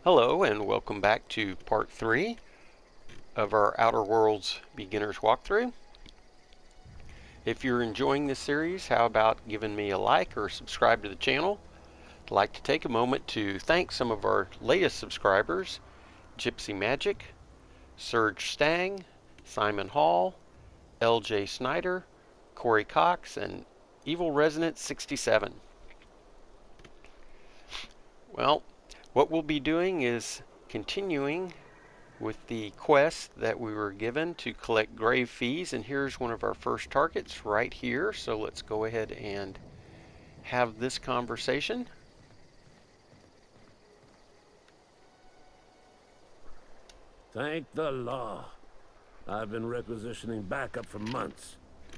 Hello and welcome back to part 3 of our Outer Worlds Beginner's Walkthrough. If you're enjoying this series, how about giving me a like or subscribe to the channel? I'd like to take a moment to thank some of our latest subscribers, Gypsy Magic, Serge Stang, Simon Hall, LJ Snyder, Corey Cox, and Evil Resonant 67. Well, what we'll be doing is continuing with the quest that we were given to collect grave fees, and here's one of our first targets right here. So let's go ahead and have this conversation. Thank the law. I've been requisitioning backup for months.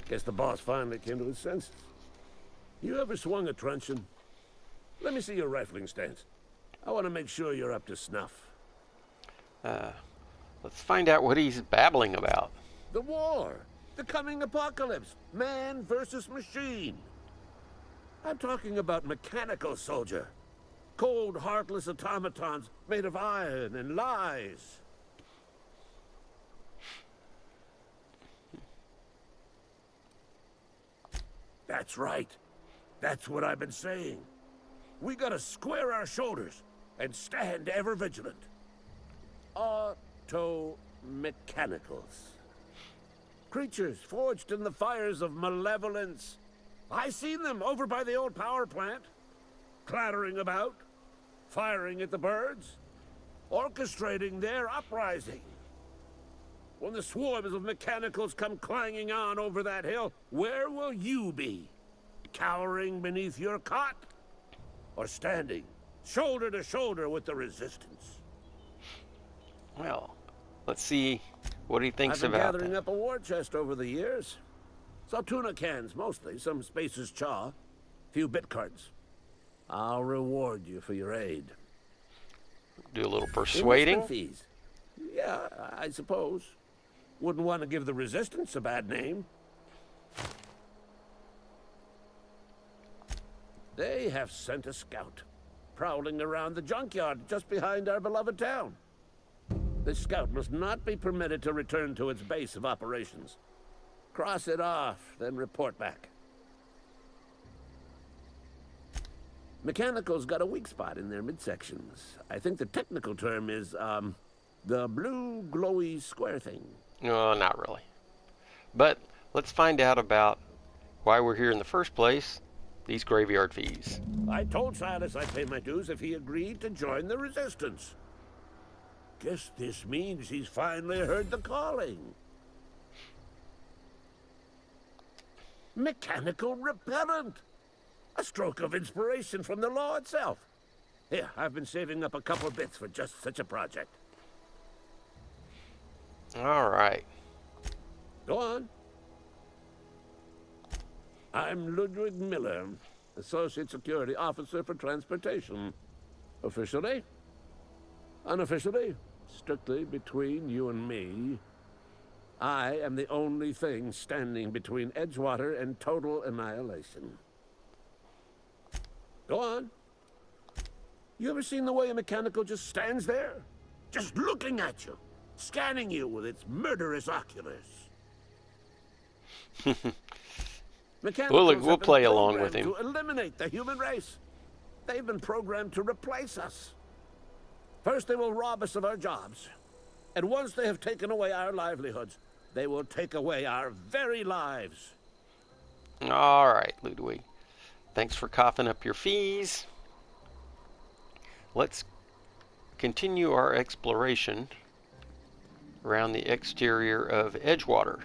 Guess the boss finally came to his senses. You ever swung a truncheon? Let me see your rifling stance. I want to make sure you're up to snuff. Let's find out what he's babbling about. The war. The coming apocalypse. Man versus machine. I'm talking about mechanical soldier. Cold, heartless automatons made of iron and lies. That's right. That's what I've been saying. We gotta square our shoulders and stand ever vigilant. Auto-mechanicals. Creatures forged in the fires of malevolence. I seen them over by the old power plant. Clattering about, firing at the birds, orchestrating their uprising. When the swarms of mechanicals come clanging on over that hill, where will you be? Cowering beneath your cot? Or standing, shoulder to shoulder with the resistance? Well, let's see what he thinks I've been about gathering that. up a war chest over the years. Saw tuna cans mostly, some Spacer's Chaw, few bit cards. I'll reward you for your aid. Do a little persuading. Enlistment fees. Yeah, I suppose. Wouldn't want to give the resistance a bad name. They have sent a scout, prowling around the junkyard just behind our beloved town. This scout must not be permitted to return to its base of operations. Cross it off, then report back. Mechanicals got a weak spot in their midsections. I think the technical term is, the blue glowy square thing. No, not really. But let's find out about why we're here in the first place, these graveyard fees. I told Silas I'd pay my dues if he agreed to join the resistance. Guess this means he's finally heard the calling. Mechanical repellent. A stroke of inspiration from the law itself. Here, I've been saving up a couple bits for just such a project. All right. Go on. I'm Ludwig Miller, Associate Security Officer for Transportation. Officially? Unofficially? Strictly between you and me. I am the only thing standing between Edgewater and total annihilation. Go on. You ever seen the way a mechanical just stands there? Just looking at you, scanning you with its murderous oculars. We'll play along with him. To eliminate the human race. They've been programmed to replace us. First, they will rob us of our jobs. And once they have taken away our livelihoods, they will take away our very lives. All right, Ludwig. Thanks for coughing up your fees. Let's continue our exploration around the exterior of Edgewater.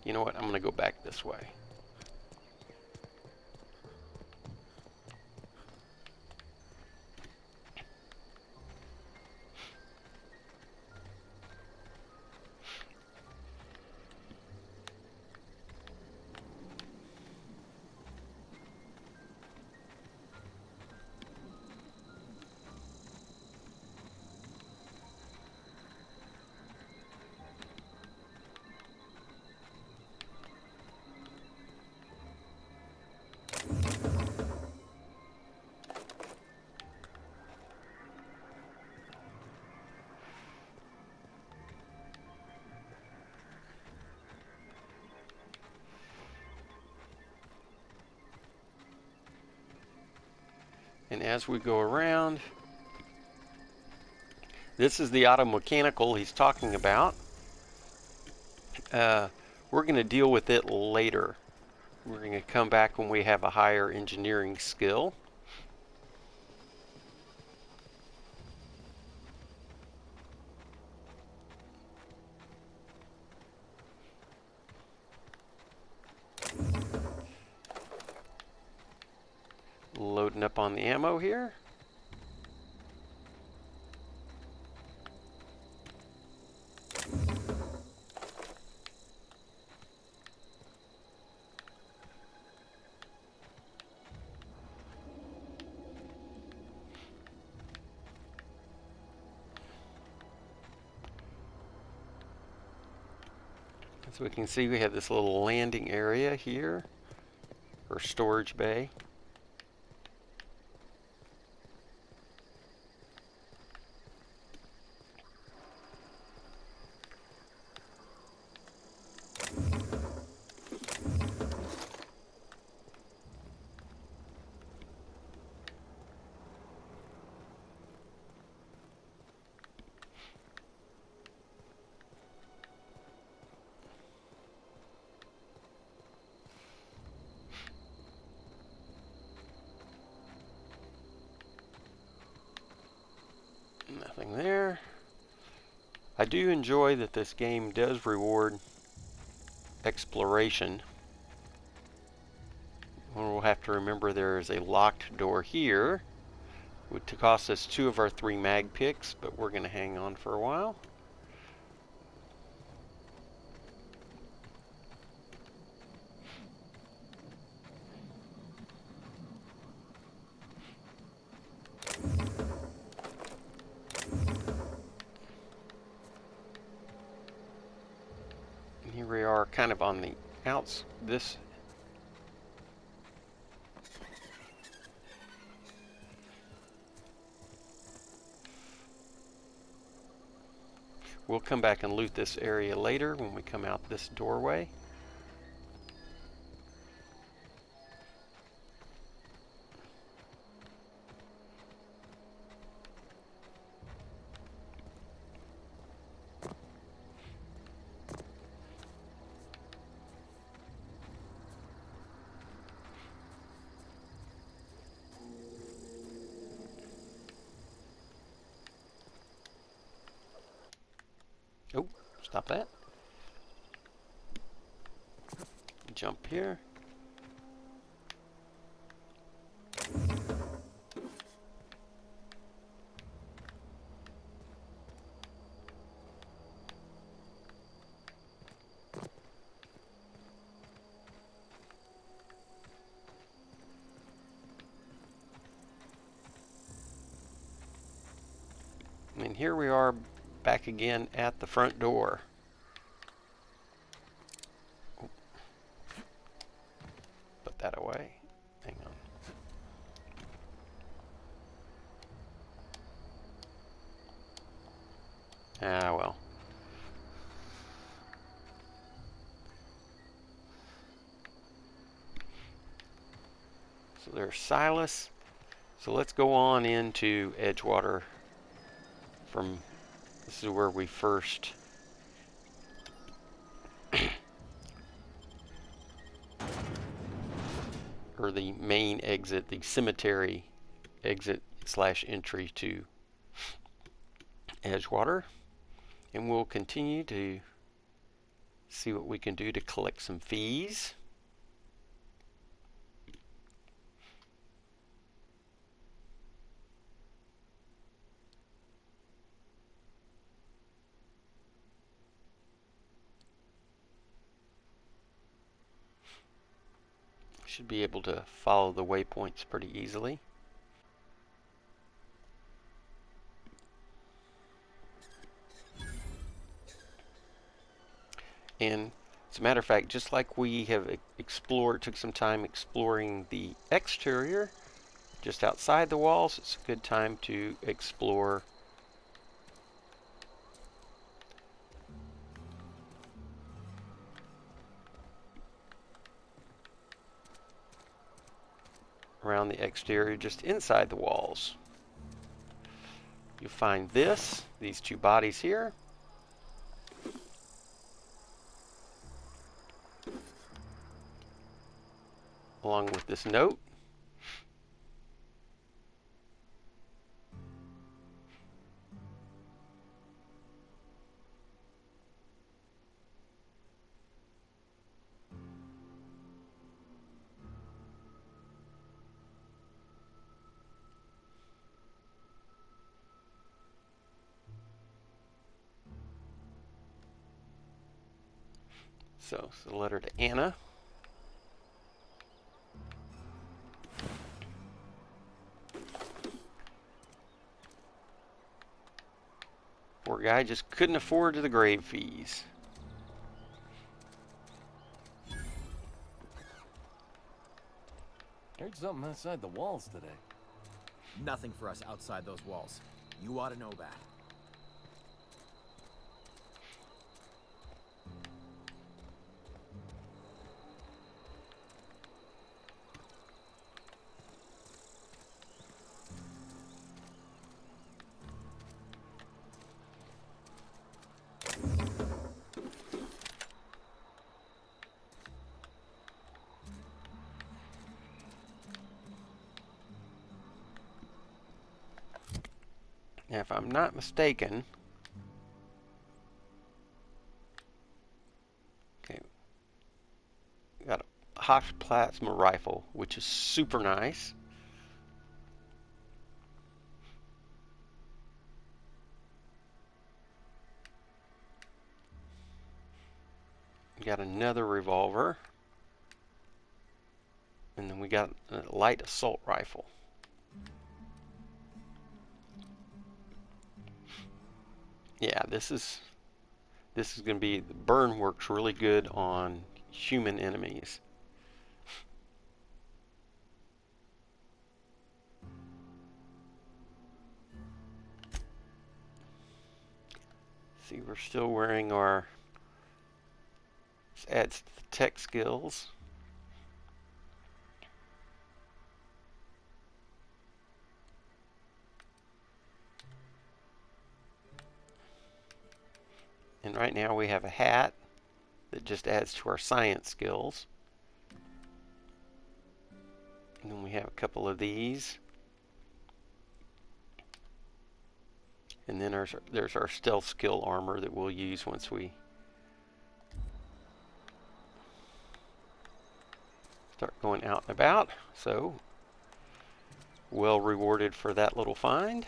You know what? I'm going to go back this way. And as we go around, this is the auto mechanical he's talking about. We're going to deal with it later. We're going to come back when we have a higher engineering skill. Loading up on the ammo here. As we can see, we have this little landing area here, or storage bay. Nothing there. I do enjoy that this game does reward exploration. We'll have to remember there is a locked door here. It would cost us 2 of our 3 mag picks, but we're going to hang on for a while. And here we are kind of on the outs. We'll come back and loot this area later when we come out this doorway. Oh, stop that. Jump here. And here we are back again at the front door. Put that away. Hang on. Ah, well. So there's Silas. So let's go on into Edgewater. This is where we first or the main exit, the cemetery exit / entry to Edgewater. And we'll continue to see what we can do to collect some fees. Should be able to follow the waypoints pretty easily. And as a matter of fact, just like we have took some time exploring the exterior, just outside the walls, it's a good time to explore around the exterior, just inside the walls. You'll find these two bodies here. Along with this note. So it's the letter to Anna. Poor guy just couldn't afford the grave fees. Heard something outside the walls today. Nothing for us outside those walls. You ought to know that. Now, if I'm not mistaken, okay, got a Hoch plasma rifle, which is super nice. Got another revolver, and then we got a light assault rifle. Yeah, this is going to be, the burn works really good on human enemies. See, we're still wearing our, this adds to the tech skills. And right now we have a hat that just adds to our science skills. And then we have a couple of these. And then there's our stealth skill armor that we'll use once we start going out and about. So, well rewarded for that little find.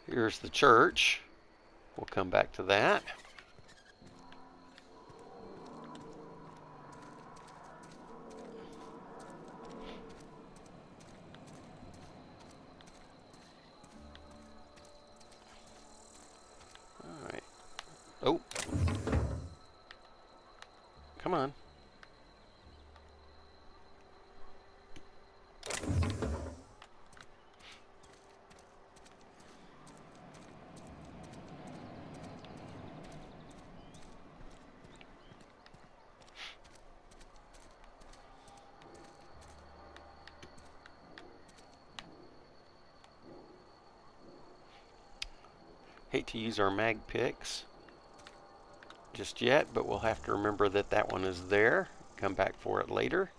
Here's the church. We'll come back to that. All right. Oh. Come on. Hate to use our mag picks just yet, but we'll have to remember that that one is there. Come back for it later.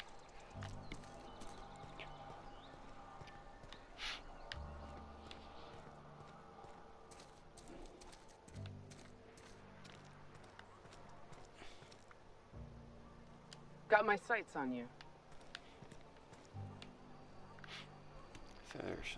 Got my sights on you. So there's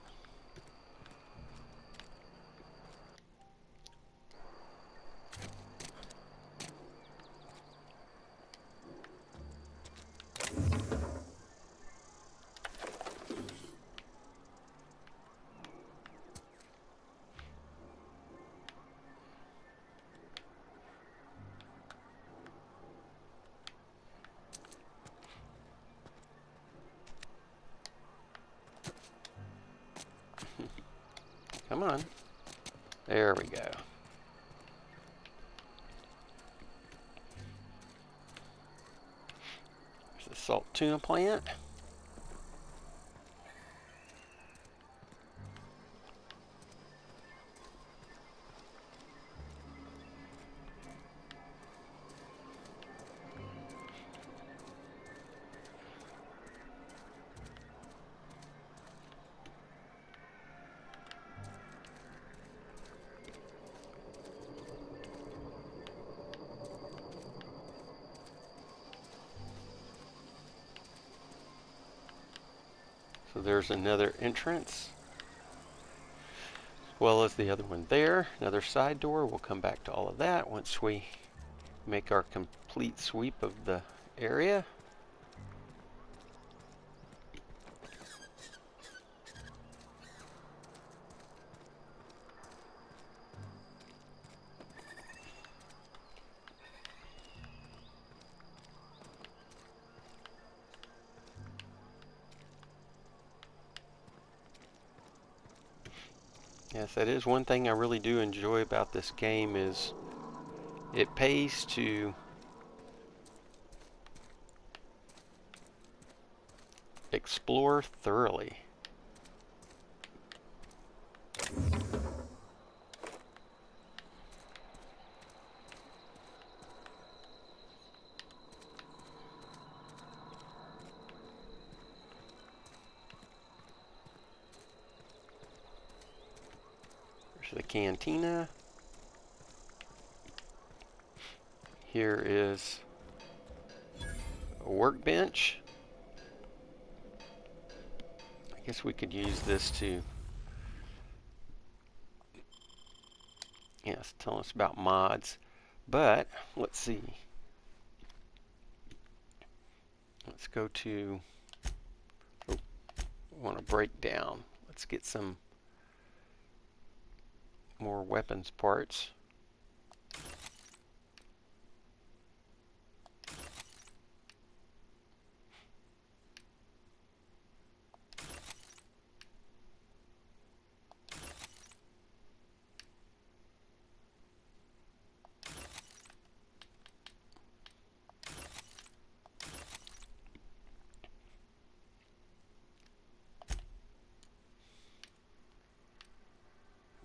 come on. There we go. salt tuna plant. So there's another entrance, as well as the other one there. Another side door. We'll come back to all of that once we make our complete sweep of the area. Yes, that is one thing I really do enjoy about this game, is it pays to explore thoroughly. There's the cantina. Here is a workbench. I guess we could use this to, yes, tell us about mods. But let's see. Let's go to, oh, I want to break down. Let's get some more weapons parts.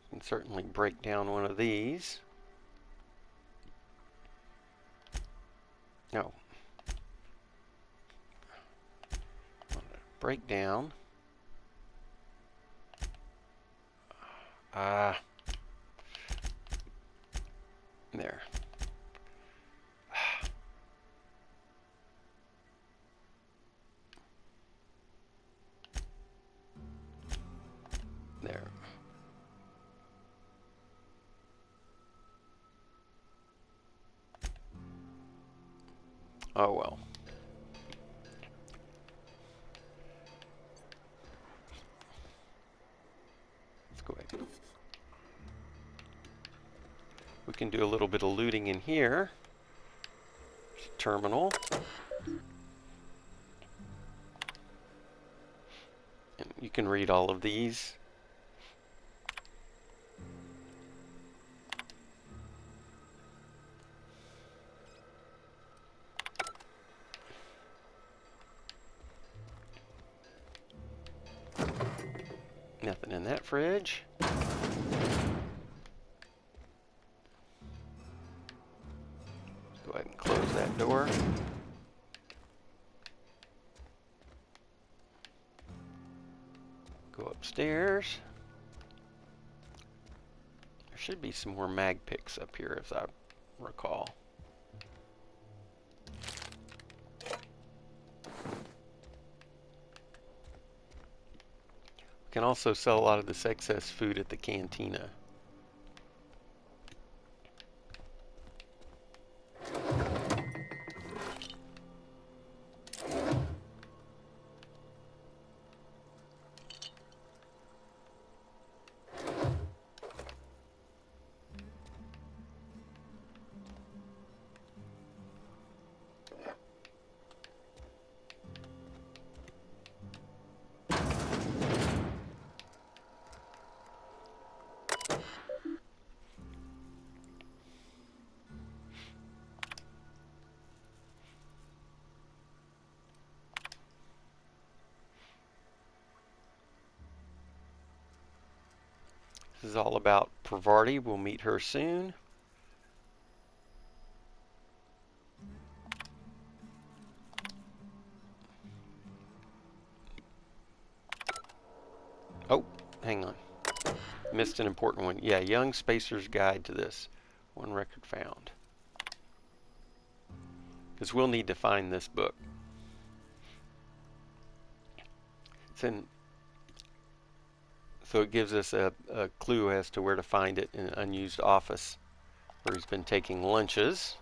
Can certainly break down one of these. No. Break down. There. There. Oh well. Let's go ahead. We can do a little bit of looting in here. There's a terminal. And you can read all of these. Nothing in that fridge. Go ahead and close that door. Go upstairs. There should be some more mag picks up here, as I recall. We can also sell a lot of this excess food at the cantina. This is all about Pravarti. We'll meet her soon. Oh, hang on. Missed an important one. Yeah, Young Spacer's Guide to this. One record found. Because we'll need to find this book. So it gives us a clue as to where to find it in an unused office where he's been taking lunches.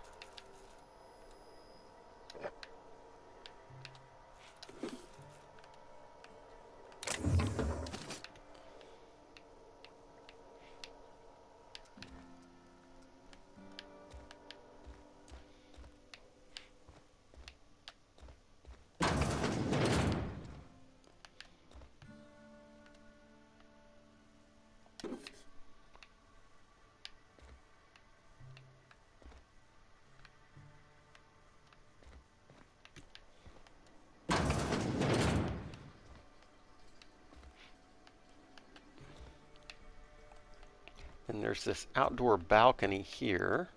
And there's this outdoor balcony here.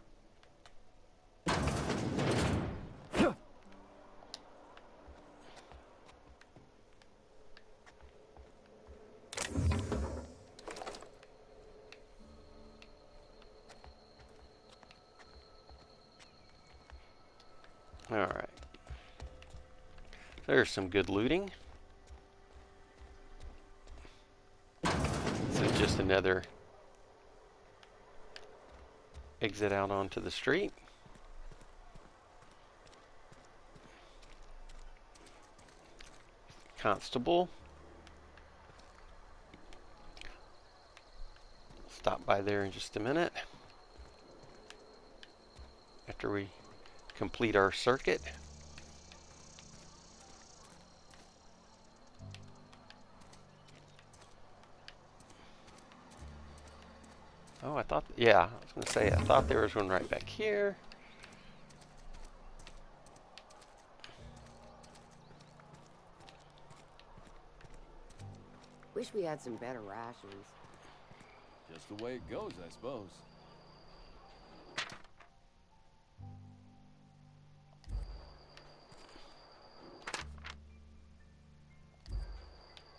Alright. There's some good looting. This is just another exit out onto the street. Constable. Stop by there in just a minute. After we complete our circuit. Oh, I thought, yeah, I was going to say, I thought there was one right back here. Wish we had some better rations. Just the way it goes, I suppose.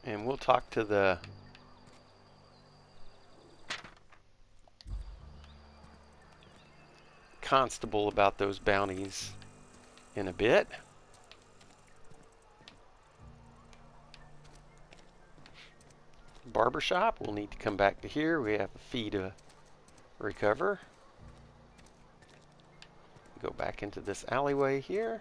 And we'll talk to the constable about those bounties in a bit. Barbershop, we'll need to come back to here. We have a fee to recover. Go back into this alleyway here.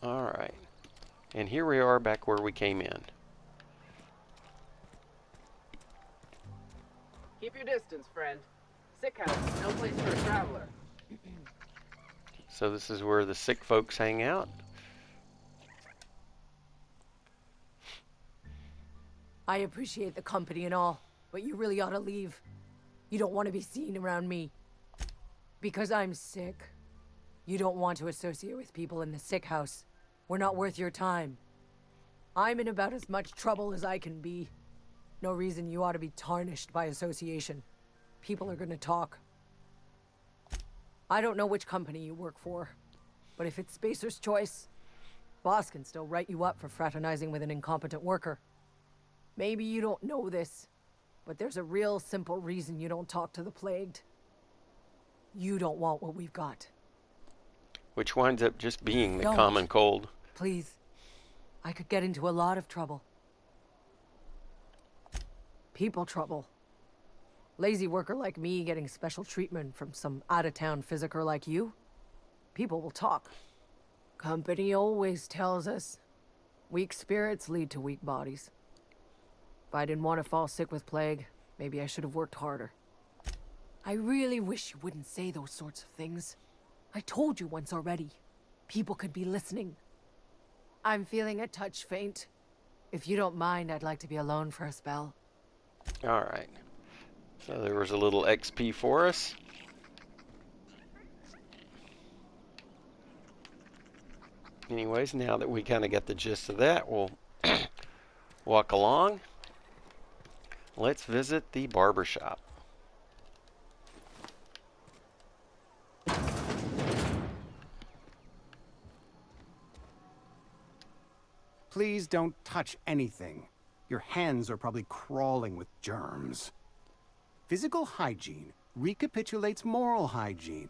Alright, and here we are back where we came in. Keep your distance, friend. Sick house, no place for a traveler. So this is where the sick folks hang out. I appreciate the company and all, but you really ought to leave. You don't want to be seen around me. Because I'm sick. You don't want to associate with people in the sick house. We're not worth your time. I'm in about as much trouble as I can be. No reason you ought to be tarnished by association. People are gonna talk. I don't know which company you work for, but if it's Spacer's choice, boss can still write you up for fraternizing with an incompetent worker. Maybe you don't know this, but there's a real simple reason you don't talk to the plagued. You don't want what we've got. Which winds up just being the Don't. common cold. Please. I could get into a lot of trouble. People trouble. Lazy worker like me getting special treatment from some out-of-town physiker like you. People will talk. Company always tells us, weak spirits lead to weak bodies. If I didn't want to fall sick with plague, maybe I should have worked harder. I really wish you wouldn't say those sorts of things. I told you once already. People could be listening. I'm feeling a touch faint. If you don't mind, I'd like to be alone for a spell. Alright. So there was a little XP for us. Anyways, now that we kind of got the gist of that, we'll walk along. Let's visit the barber shop. Please don't touch anything. Your hands are probably crawling with germs. Physical hygiene recapitulates moral hygiene.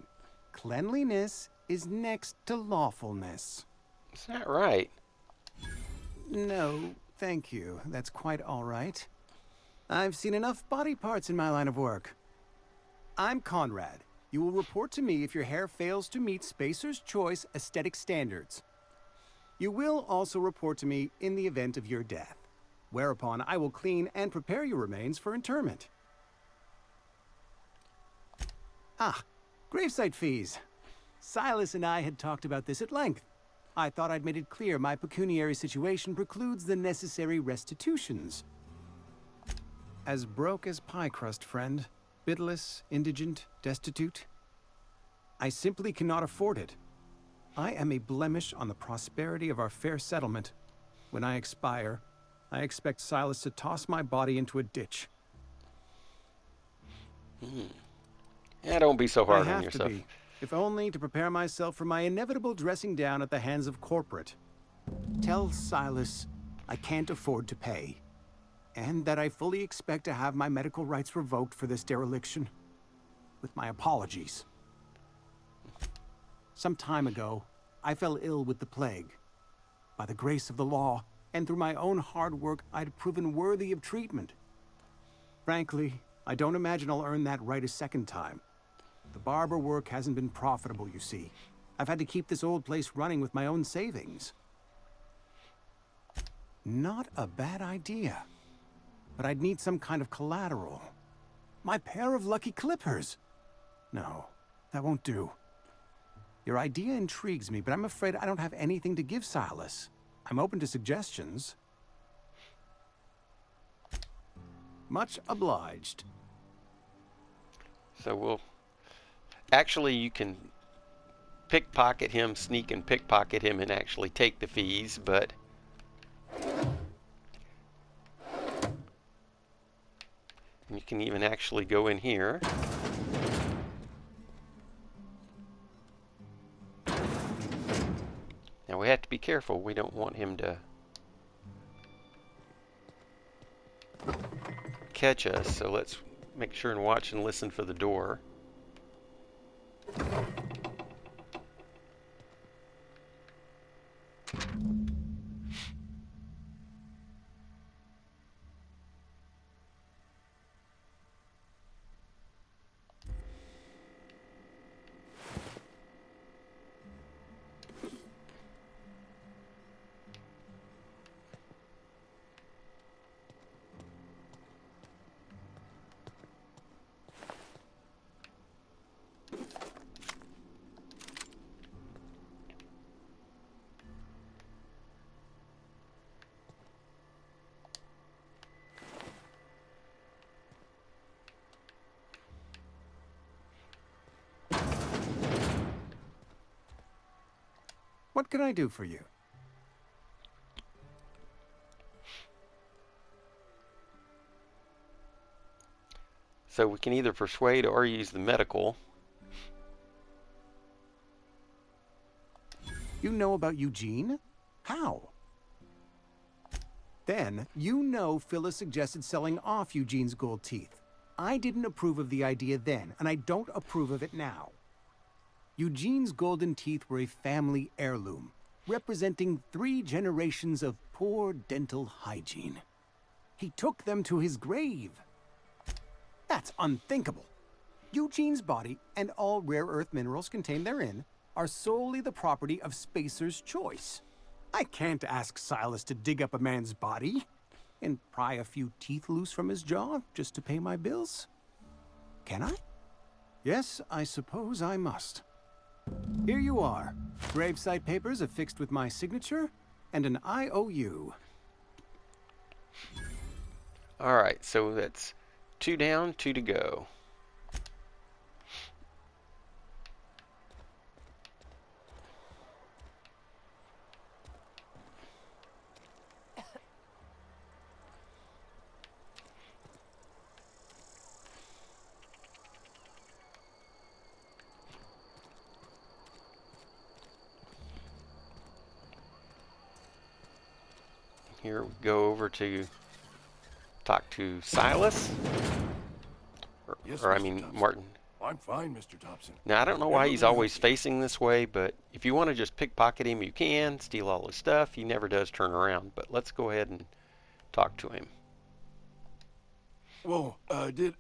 Cleanliness is next to lawfulness. Is that right? No, thank you. That's quite all right. I've seen enough body parts in my line of work. I'm Conrad. You will report to me if your hair fails to meet Spacer's Choice aesthetic standards. You will also report to me in the event of your death, whereupon I will clean and prepare your remains for interment. Ah, gravesite fees. Silas and I had talked about this at length. I thought I'd made it clear my pecuniary situation precludes the necessary restitutions. As broke as pie crust, friend. Bitless, indigent, destitute. I simply cannot afford it. I am a blemish on the prosperity of our fair settlement. When I expire, I expect Silas to toss my body into a ditch. Yeah, don't be so hard I on have to yourself. be, if only to prepare myself for my inevitable dressing down at the hands of corporate. Tell Silas I can't afford to pay, and that I fully expect to have my medical rights revoked for this dereliction. With my apologies. Some time ago, I fell ill with the plague. By the grace of the law, and through my own hard work, I'd proven worthy of treatment. Frankly, I don't imagine I'll earn that right a second time. The barber work hasn't been profitable, you see. I've had to keep this old place running with my own savings. Not a bad idea. But I'd need some kind of collateral. My pair of lucky clippers! No, that won't do. Your idea intrigues me, but I'm afraid I don't have anything to give Silas. I'm open to suggestions. Much obliged. So we'll... Actually, you can pickpocket him, sneak and pickpocket him, and actually take the fees, but... You can even actually go in here. Now we have to be careful. We don't want him to catch us, so let's make sure and watch and listen for the door. What can I do for you? So we can either persuade or use the medical. You know about Eugene? How? Then, you know Phyllis suggested selling off Eugene's gold teeth. I didn't approve of the idea then, and I don't approve of it now. Eugene's golden teeth were a family heirloom, representing 3 generations of poor dental hygiene. He took them to his grave. That's unthinkable. Eugene's body and all rare earth minerals contained therein are solely the property of Spacer's Choice. I can't ask Silas to dig up a man's body and pry a few teeth loose from his jaw just to pay my bills. Can I? Yes, I suppose I must. Here you are. Gravesite papers affixed with my signature and an IOU. Alright, so that's 2 down, 2 to go. Here we go over to talk to Silas. Yes, Or I Mr. mean, Thompson. Martin. I'm fine, Mr. Thompson. Now, I don't know why Never he's been always lucky. facing this way, but if you want to just pickpocket him, you can. Steal all his stuff. He never does turn around. But let's go ahead and talk to him. Whoa, did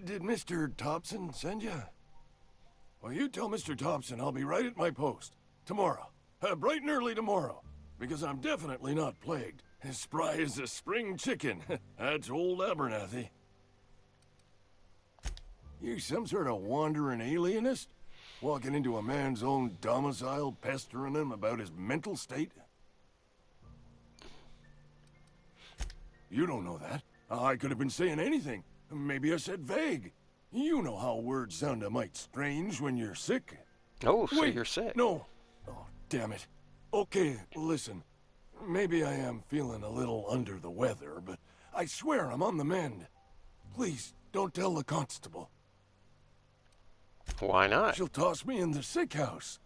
Mr. Thompson send you? Well, you tell Mr. Thompson I'll be right at my post. Tomorrow. Bright and early tomorrow. Because I'm definitely not plagued. As spry as a spring chicken. That's old Abernathy. You some sort of wandering alienist? Walking into a man's own domicile, pestering him about his mental state? You don't know that. I could have been saying anything. Maybe I said vague. You know how words sound a mite strange when you're sick. Oh, so Wait, you're sick. No. Oh, damn it. Okay, listen. Maybe I am feeling a little under the weather, but I swear I'm on the mend. Please, don't tell the constable. Why not? She'll toss me in the sick house.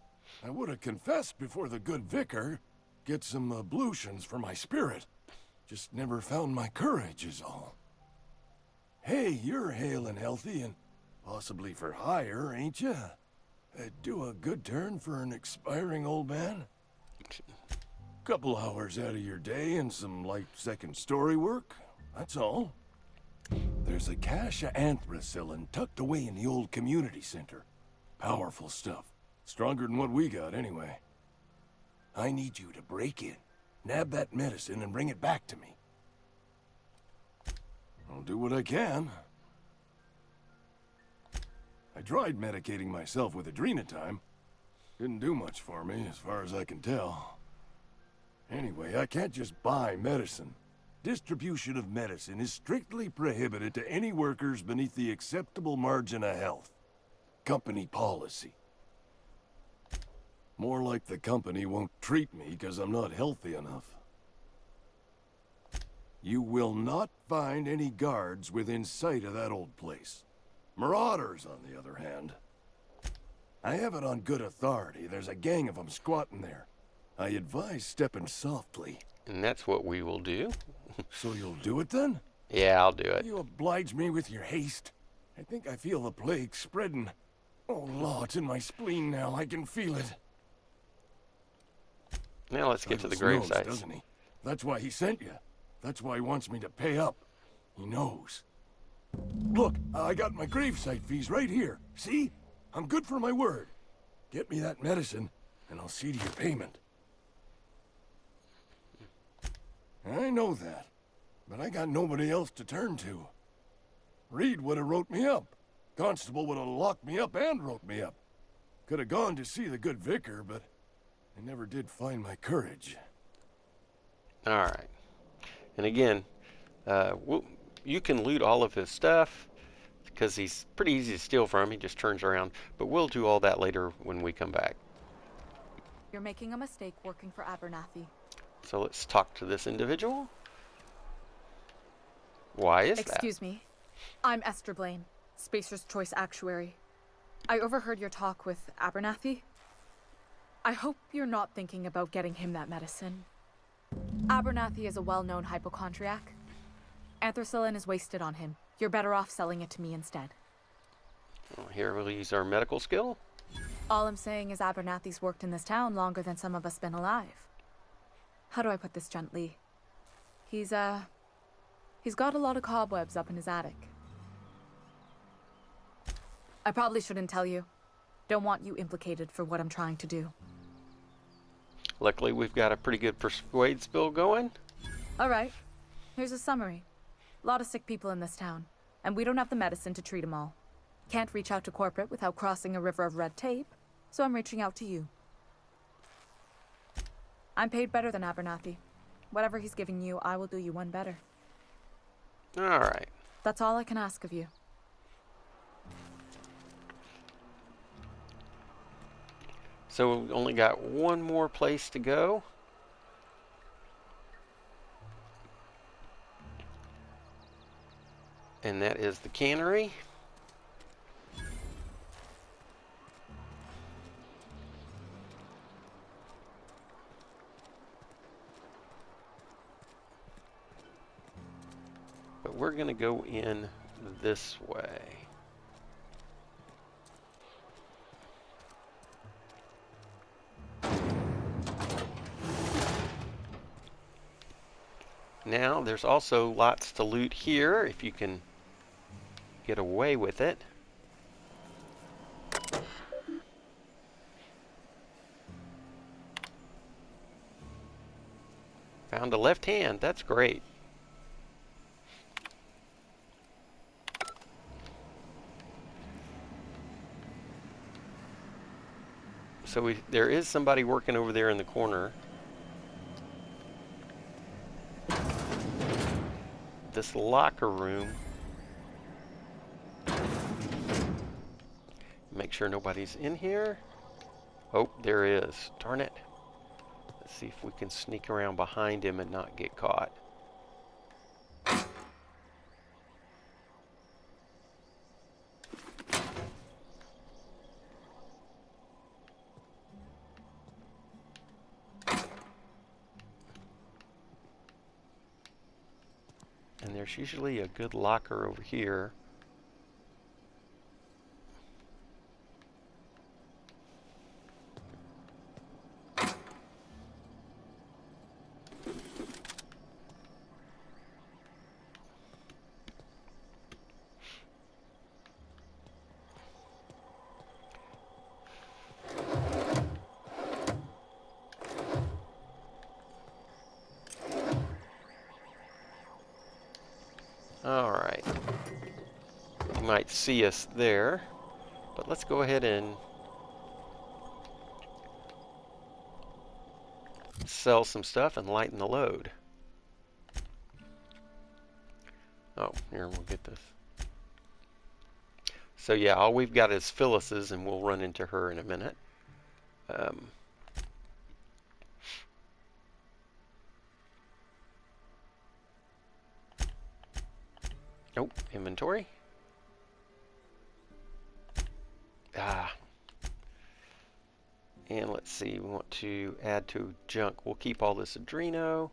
I would have confessed before the good vicar. Get some ablutions for my spirit. Just never found my courage is all. Hey, you're hale and healthy and possibly for hire, ain't you? Do a good turn for an expiring old man? Couple hours out of your day and some light second story work, that's all. There's a cache of anthracillin tucked away in the old community center. Powerful stuff. Stronger than what we got, anyway. I need you to break in, nab that medicine, and bring it back to me. I'll do what I can. I tried medicating myself with adrenatime. Didn't do much for me, as far as I can tell. Anyway, I can't just buy medicine. Distribution of medicine is strictly prohibited to any workers beneath the acceptable margin of health. Company policy. More like the company won't treat me because I'm not healthy enough. You will not find any guards within sight of that old place. Marauders, on the other hand. I have it on good authority. There's a gang of them squatting there. I advise stepping softly. And that's what we will do. So you'll do it then? Yeah, I'll do it. You oblige me with your haste. I think I feel the plague spreading. Oh, Law, it's in my spleen now. I can feel it. Now let's get to the grave Silas knows, sites. doesn't he? That's why he sent you. That's why he wants me to pay up. He knows. Look, I got my gravesite fees right here. See? I'm good for my word. Get me that medicine, and I'll see to your payment. I know that, but I got nobody else to turn to. Reed would have wrote me up. Constable would have locked me up and wrote me up. Could have gone to see the good vicar, but I never did find my courage. All right. And again, you can loot all of his stuff because he's pretty easy to steal from. He just turns around. But we'll do all that later when we come back. You're making a mistake working for Abernathy. So let's talk to this individual. Why is that? Excuse me. I'm Esther Blaine, Spacer's Choice Actuary. I overheard your talk with Abernathy. I hope you're not thinking about getting him that medicine. Abernathy is a well-known hypochondriac. Anthracillin is wasted on him. You're better off selling it to me instead. Well, here we'll use our medical skill. All I'm saying is Abernathy's worked in this town longer than some of us been alive. How do I put this gently? He's got a lot of cobwebs up in his attic. I probably shouldn't tell you. Don't want you implicated for what I'm trying to do. Luckily, we've got a pretty good persuade spill going. All right. Here's a summary. A lot of sick people in this town, and we don't have the medicine to treat them all. Can't reach out to corporate without crossing a river of red tape, so I'm reaching out to you. I'm paid better than Abernathy. Whatever he's giving you, I will do you one better. All right. That's all I can ask of you. So we've only got one more place to go. And that is the cannery. But we're going to go in this way. Now, there's also lots to loot here if you can get away with it. Found a left hand. That's great. So there is somebody working over there in the corner. This locker room. Make sure nobody's in here. Oh, there is. Darn it. Let's see if we can sneak around behind him and not get caught. And there's usually a good locker over here. Alright. You might see us there, but let's go ahead and sell some stuff and lighten the load. Oh, here, we'll get this. So yeah, all we've got is Phyllis's, and we'll run into her in a minute. Oh, inventory. And let's see, we want to add to junk. We'll keep all this Adreno,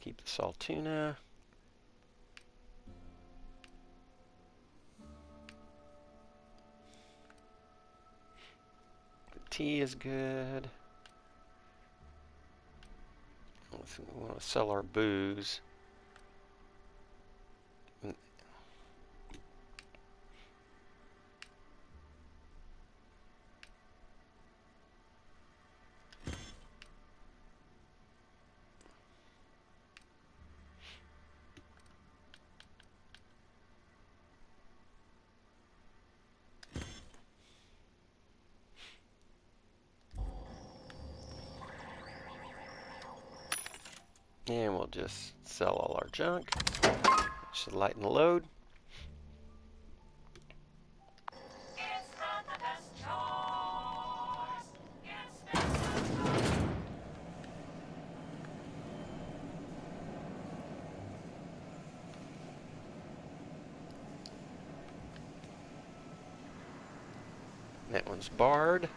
keep the Saltuna. The tea is good. Let's see, we want to sell our booze. And we'll just sell all our junk. Should lighten the load. That one's barred.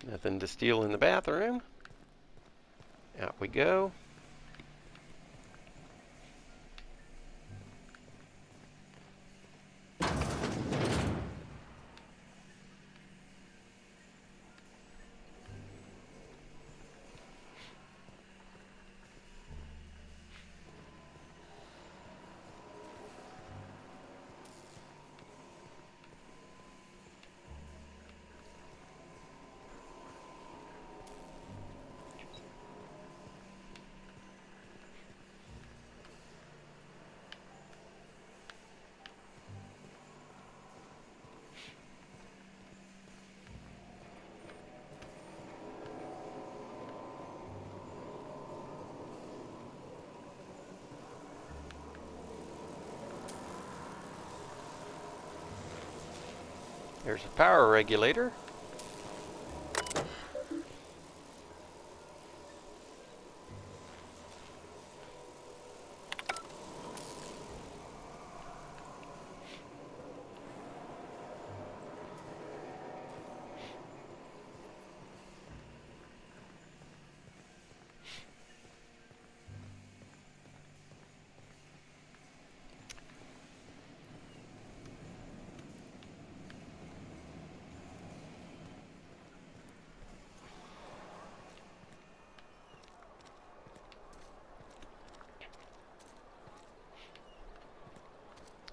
Nothing to steal in the bathroom. Out we go. There's a power regulator.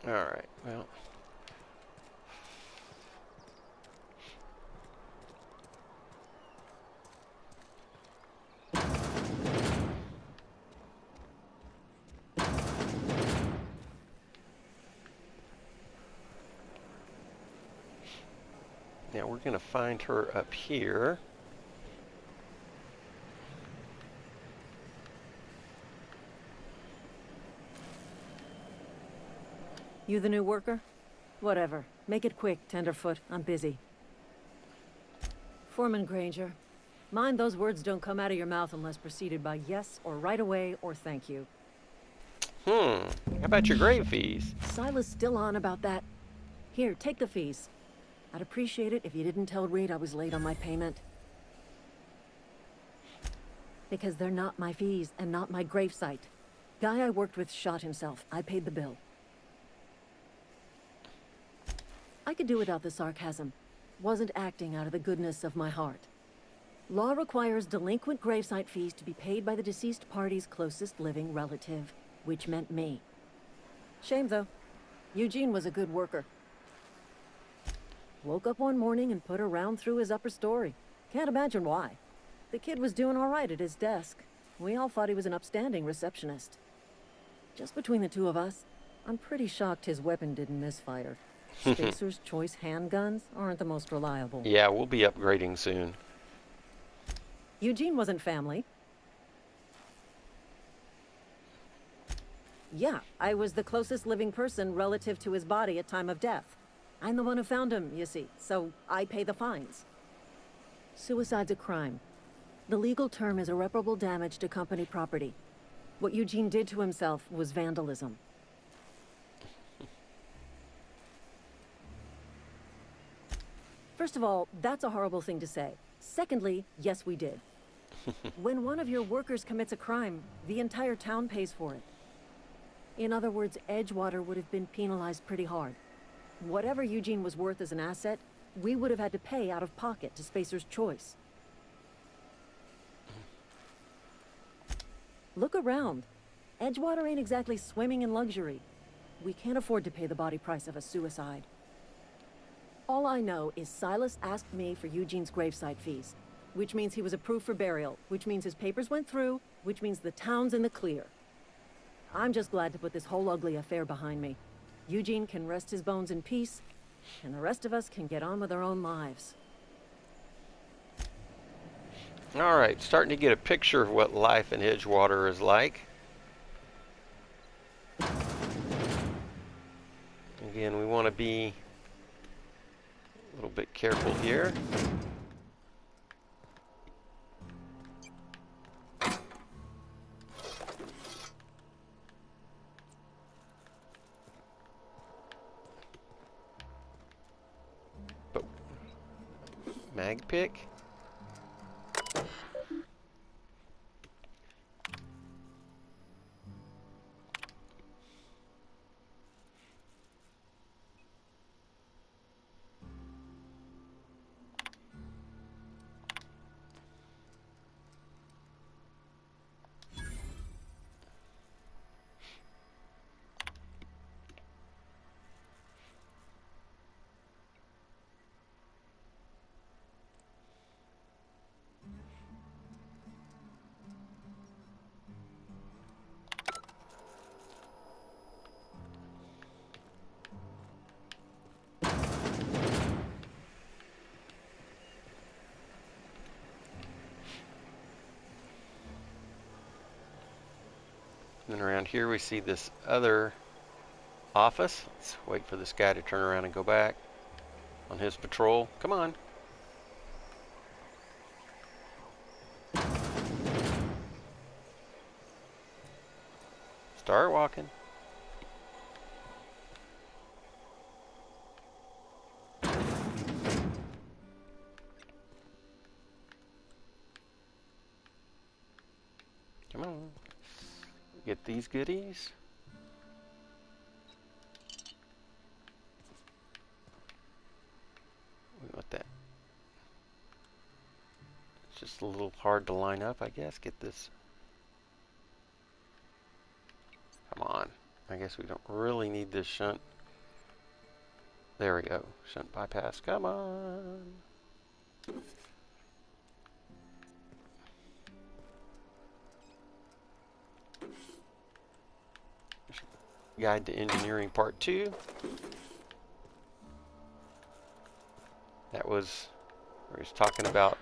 Alright, well. Now we're going to find her up here. You the new worker? Whatever. Make it quick, Tenderfoot. I'm busy. Foreman Granger. Mind those words don't come out of your mouth unless preceded by yes or right away or thank you. How about your grave fees? Silas still on about that. Here, take the fees. I'd appreciate it if you didn't tell Reed I was late on my payment. Because they're not my fees and not my gravesite. Guy I worked with shot himself. I paid the bill. I could do without the sarcasm. Wasn't acting out of the goodness of my heart. Law requires delinquent gravesite fees to be paid by the deceased party's closest living relative, which meant me. Shame, though. Eugene was a good worker. Woke up one morning and put a round through his upper story. Can't imagine why. The kid was doing all right at his desk. We all thought he was an upstanding receptionist. Just between the two of us, I'm pretty shocked his weapon didn't misfire. Spacer's Choice handguns aren't the most reliable. Yeah, we'll be upgrading soon. Eugene wasn't family. Yeah, I was the closest living person relative to his body at time of death. I'm the one who found him, you see, so I pay the fines. Suicide's a crime. The legal term is irreparable damage to company property. What Eugene did to himself was vandalism. First of all, that's a horrible thing to say. Secondly, yes, we did. When one of your workers commits a crime, the entire town pays for it. In other words, Edgewater would have been penalized pretty hard. Whatever Eugene was worth as an asset, we would have had to pay out of pocket to Spacer's Choice. Look around. Edgewater ain't exactly swimming in luxury. We can't afford to pay the body price of a suicide. All I know is Silas asked me for Eugene's gravesite fees, which means he was approved for burial, which means his papers went through, which means the town's in the clear. I'm just glad to put this whole ugly affair behind me. Eugene can rest his bones in peace, and the rest of us can get on with our own lives. Alright, starting to get a picture of what life in Edgewater is like. Again, we want to be a little bit careful here. But mag pick. Then around here we see this other office. Let's wait for this guy to turn around and go back. on his patrol. Come on. Start walking. Come on. Get these goodies. We want that. It's just a little hard to line up, I guess. Get this. Come on. I guess we don't really need this shunt. There we go. Shunt bypass. Come on. Guide to Engineering Part 2. That was where he's talking about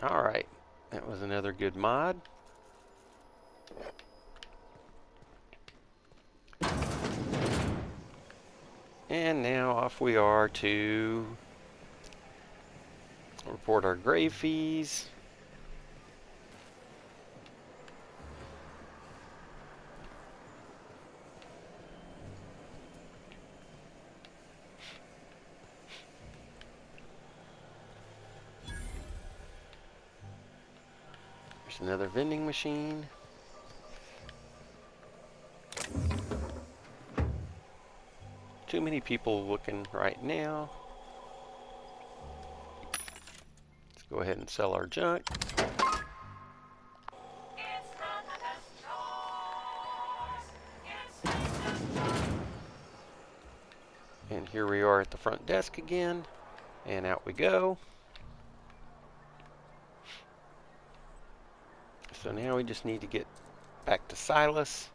Alright, that was another good mod. And now off we are to report our grave fees. There's another vending machine. Too many people looking right now. Let's go ahead and sell our junk. And here we are at the front desk again. And out we go. So now we just need to get back to Silas.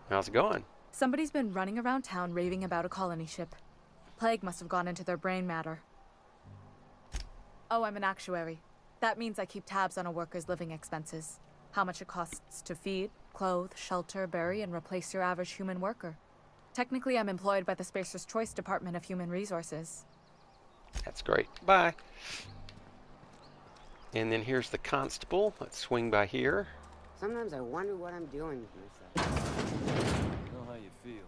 How's it going? Somebody's been running around town raving about a colony ship. Plague must have gone into their brain matter. Oh, I'm an actuary. That means I keep tabs on a worker's living expenses. How much it costs to feed, clothe, shelter, bury, and replace your average human worker. Technically, I'm employed by the Spacer's Choice Department of Human Resources. That's great. Bye. And then here's the constable. Let's swing by here. Sometimes I wonder what I'm doing with myself. Know how you feel.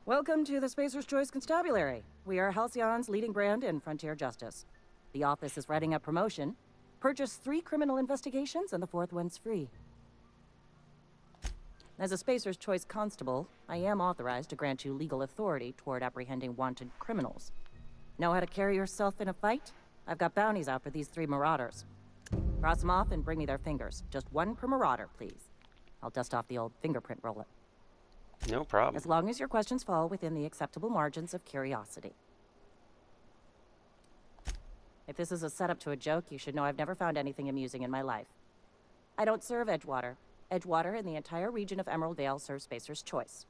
Welcome to the Spacer's Choice Constabulary. We are Halcyon's leading brand in frontier justice. The office is writing up promotion. Purchase 3 criminal investigations and the 4th one's free. As a Spacer's Choice Constable, I am authorized to grant you legal authority toward apprehending wanted criminals. Know how to carry yourself in a fight? I've got bounties out for these 3 marauders. Cross them off and bring me their fingers. Just 1 per marauder, please. I'll dust off the old fingerprint roller. No problem. As long as your questions fall within the acceptable margins of curiosity. If this is a setup to a joke, you should know I've never found anything amusing in my life. I don't serve Edgewater. Edgewater and the entire region of Emerald Vale serve Spacer's Choice.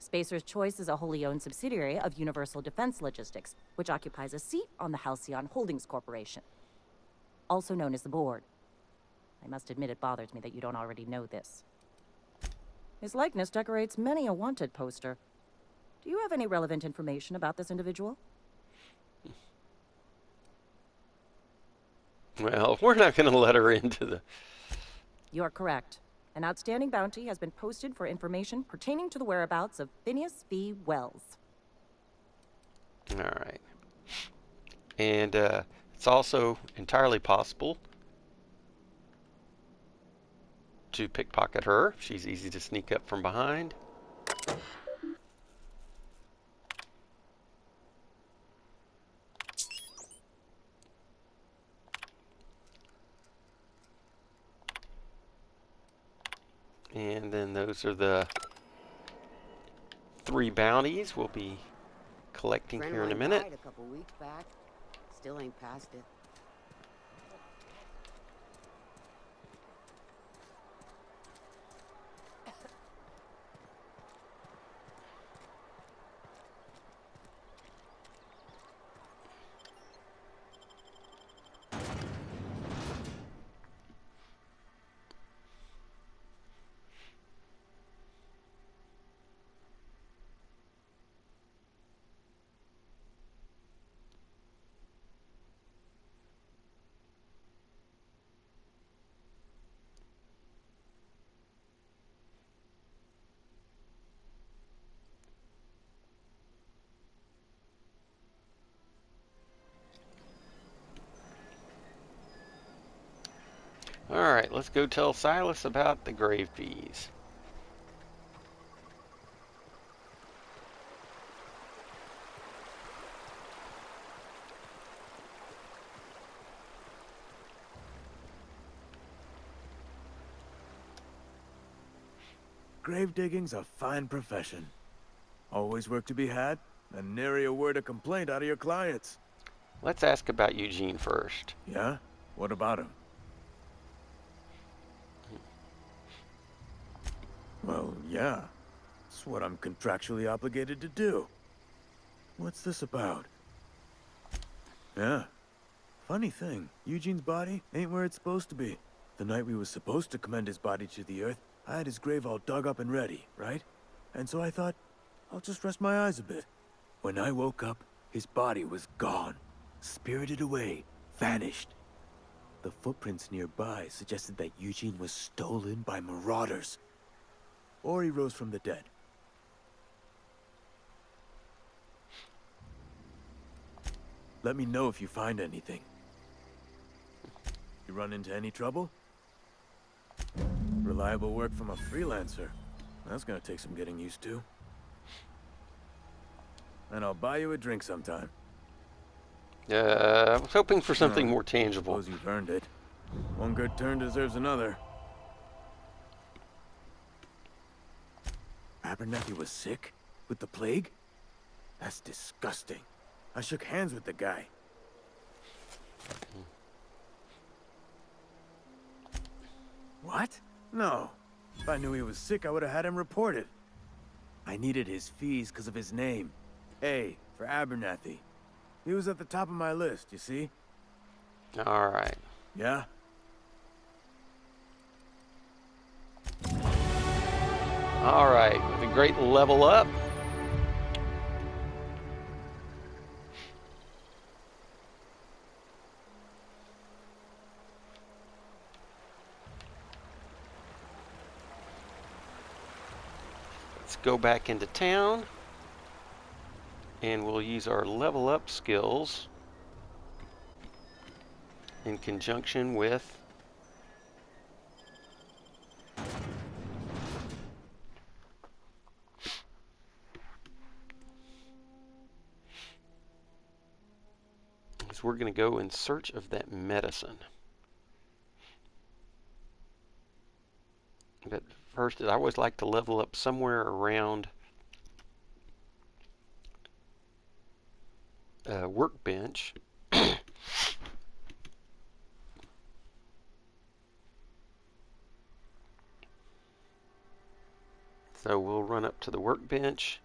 Spacer's Choice is a wholly owned subsidiary of Universal Defense Logistics, which occupies a seat on the Halcyon Holdings Corporation, also known as the Board. I must admit it bothers me that you don't already know this. His likeness decorates many a wanted poster. Do you have any relevant information about this individual? Well, we're not going to let her into the... You're correct. An outstanding bounty has been posted for information pertaining to the whereabouts of Phineas V. Wells. All right. And it's also entirely possible to pickpocket her. She's easy to sneak up from behind. then those are the 3 bounties we'll be collecting Friend here of in a mine minute. died a couple weeks back. Still ain't past it. Alright, let's go tell Silas about the grave fees. Grave digging's a fine profession. Always work to be had, and nary a word of complaint out of your clients. Let's ask about Eugene first. Yeah? What about him? Well, yeah. It's what I'm contractually obligated to do. What's this about? Yeah. Funny thing, Eugene's body ain't where it's supposed to be. The night we was supposed to commend his body to the earth, I had his grave all dug up and ready, right? And so I thought, I'll just rest my eyes a bit. When I woke up, his body was gone. Spirited away. Vanished. The footprints nearby suggested that Eugene was stolen by marauders. Or he rose from the dead. Let me know if you find anything. You run into any trouble? Reliable work from a freelancer. That's gonna take some getting used to. And I'll buy you a drink sometime. I was hoping for something more tangible. Suppose you've earned it. One good turn deserves another. Abernathy was sick? With the plague? That's disgusting. I shook hands with the guy. What? No. If I knew he was sick, I would have had him reported. I needed his fees because of his name. A, for Abernathy. He was at the top of my list, you see? Alright. Yeah? Alright, with a great level up. Let's go back into town. And we'll use our level up skills in conjunction with because we're going to go in search of that medicine. But first, I always like to level up somewhere around workbench. So we'll run up to the workbench,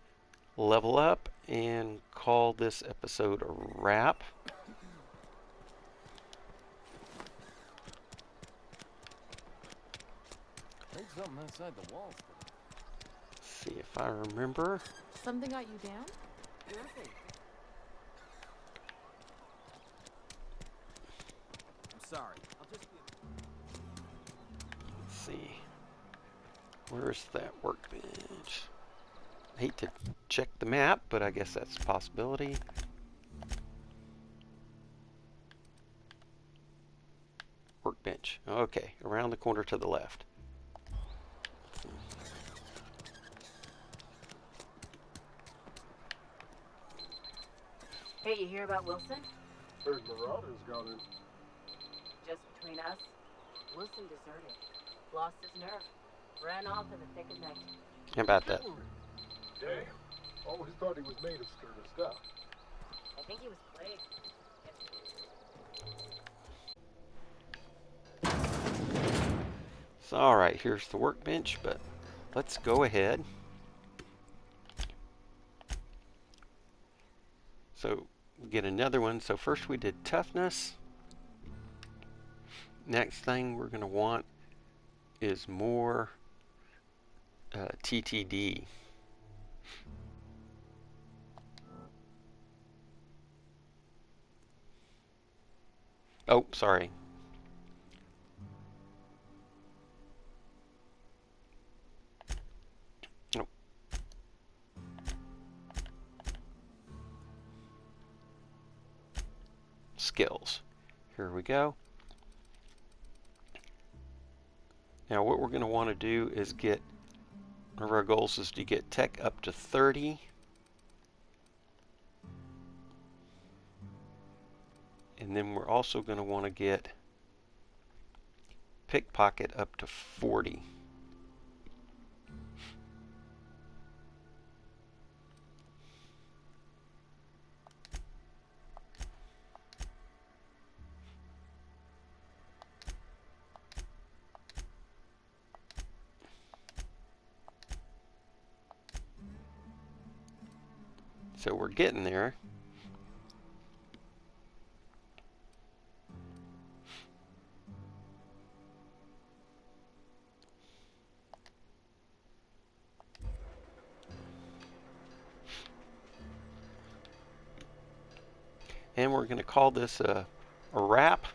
level up, and call this episode a wrap. Heard something outside the walls. See if I remember. Something got you down? Nothing. I'm sorry. I'll just be... Let's see. Where's that workbench? I hate to check the map, but I guess that's a possibility. Workbench. Okay, around the corner to the left. Hey, you hear about Wilson? Heard Marauders got it. Just between us, Wilson deserted. Lost his nerve. Ran off in the thick of night. How about that? Damn. Always thought he was made of sterner stuff. I think he was plagued. So, alright, here's the workbench, but let's go ahead. So, we get another one. So first we did toughness. Next thing we're going to want is more TTD. Oh, sorry. Oh. Skills. Here we go. Now what we're going to want to do is get, one of our goals is to get tech up to 30. And then we're also going to want to get pickpocket up to 40. So we're getting there. And we're going to call this a wrap.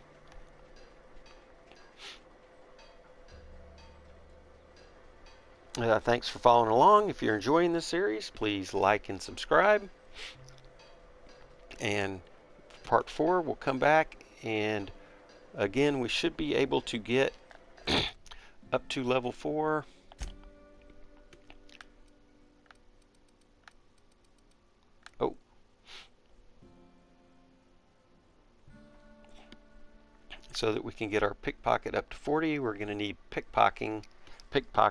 Thanks for following along. If you're enjoying this series, please like and subscribe. And part 4 will come back, and again we should be able to get up to level 4. Oh. So that we can get our pickpocket up to 40, we're going to need pickpocketing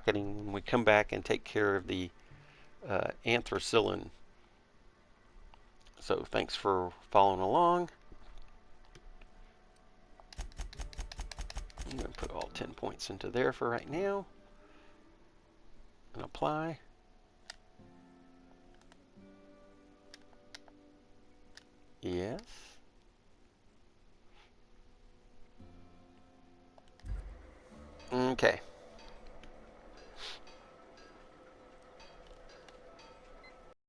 when we come back and take care of the anthracillin. So thanks for following along. I'm going to put all 10 points into there for right now. And apply. Yes. Okay.